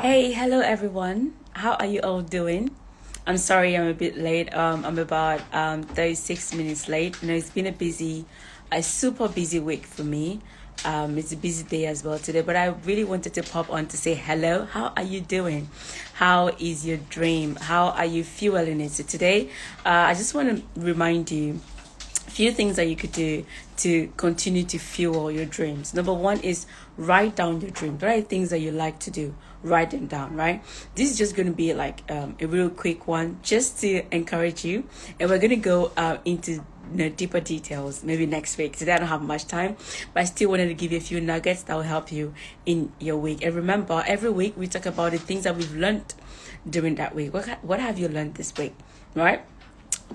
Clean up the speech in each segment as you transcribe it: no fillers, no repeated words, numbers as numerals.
Hey, hello everyone. How are you all doing? I'm sorry I'm a bit late. I'm about 36 minutes late. It's been a super busy week for me. It's a busy day as well today, but I really wanted to pop on to say hello. How are you doing? How is your dream? How are you fueling it? So today, I just want to remind you few things that you could do to continue to fuel your dreams. Number one is write down your dreams. Write things that you like to do. Write them down, right? This is just going to be like a real quick one just to encourage you. And we're going to go into deeper details maybe next week. Today I don't have much time, but I still wanted to give you a few nuggets that will help you in your week. And remember, every week we talk about the things that we've learned during that week. What have you learned this week, right?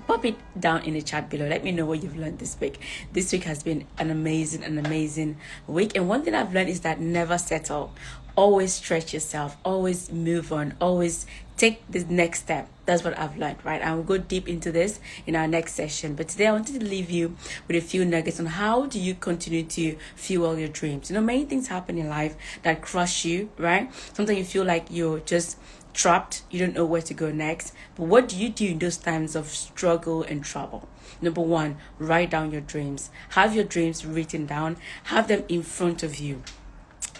Pop it down in the chat below. Let me know what you've learned this week. This week has been an amazing week. And one thing I've learned is that never settle. Always stretch yourself. Always move on. Always take the next step. That's what I've learned, right? And we'll go deep into this in our next session. But today I wanted to leave you with a few nuggets on how do you continue to fuel your dreams. Many things happen in life that crush you, right? Sometimes you feel like you're just trapped, you don't know where to go next. But what do you do in those times of struggle and trouble? Number one, write down your dreams. Have your dreams written down. Have them in front of you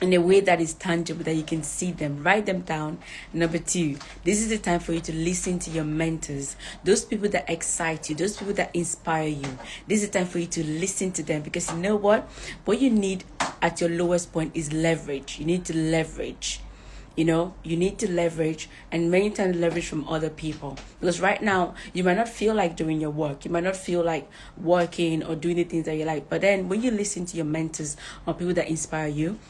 in a way that is tangible, that you can see them. Write them down. Number two, this is the time for you to listen to your mentors, those people that excite you, those people that inspire you. This is the time for you to listen to them, because you know what you need at your lowest point is leverage. You need to leverage. You need to leverage, and many times leverage from other people. Because right now, you might not feel like doing your work. You might not feel like working or doing the things that you like. But then when you listen to your mentors or people that inspire you,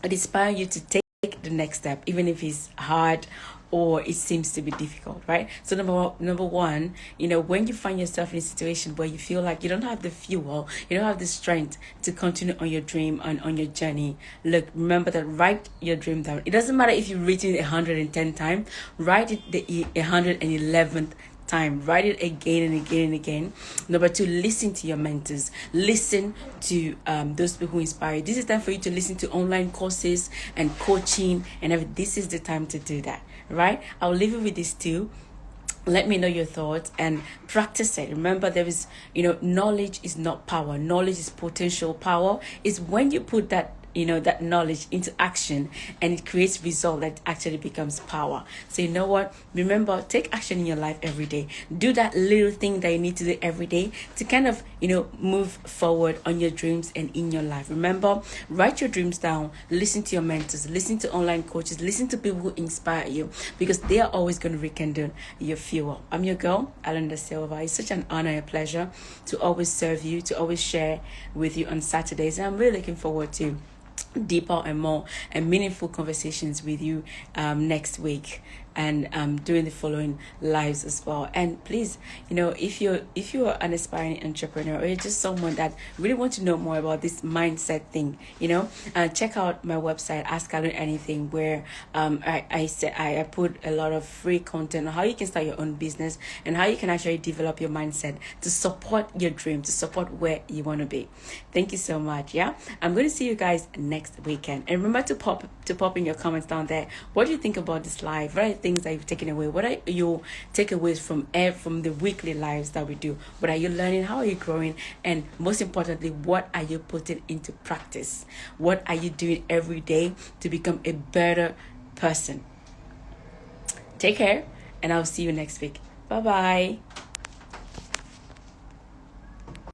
it inspires you to take the next step, even if it's hard or it seems to be difficult, right? So number one, when you find yourself in a situation where you feel like you don't have the fuel, you don't have the strength to continue on your dream and on your journey, look, remember that write your dream down. It doesn't matter if you've written it 110 times, write it the 111th time. Write it again and again and again. Number two, listen to your mentors. Listen to those people who inspire you. This is time for you to listen to online courses and coaching and everything. This is the time to do that, right? I'll leave you with this too. Let me know your thoughts and practice it. Remember, there is, knowledge is not power. Knowledge is potential. Power is when you put that knowledge into action and it creates result that actually becomes power. So remember, take action in your life every day. Do that little thing that you need to do every day to kind of move forward on your dreams and in your life. Remember, write your dreams down, listen to your mentors, listen to online coaches, listen to people who inspire you, because they are always going to rekindle your fuel. I'm your girl, Alenda Silva. It's such an honor and a pleasure to always serve you, to always share with you on Saturdays, and I'm really looking forward to deeper and more and meaningful conversations with you next week and during the following lives as well. And please, if you're an aspiring entrepreneur or you're just someone that really wants to know more about this mindset thing, check out my website, Ask Alan Anything, where I put a lot of free content on how you can start your own business and how you can actually develop your mindset to support your dream, to support where you want to be. Thank you so much. I'm going to see you guys next weekend, and remember to pop in your comments down there. What do you think about this live? What are things that you've taken away? What are your takeaways from the weekly lives that we do? What are you learning? How are you growing? And most importantly, what are you putting into practice? What are you doing every day to become a better person? Take care, and I'll see you next week. Bye bye.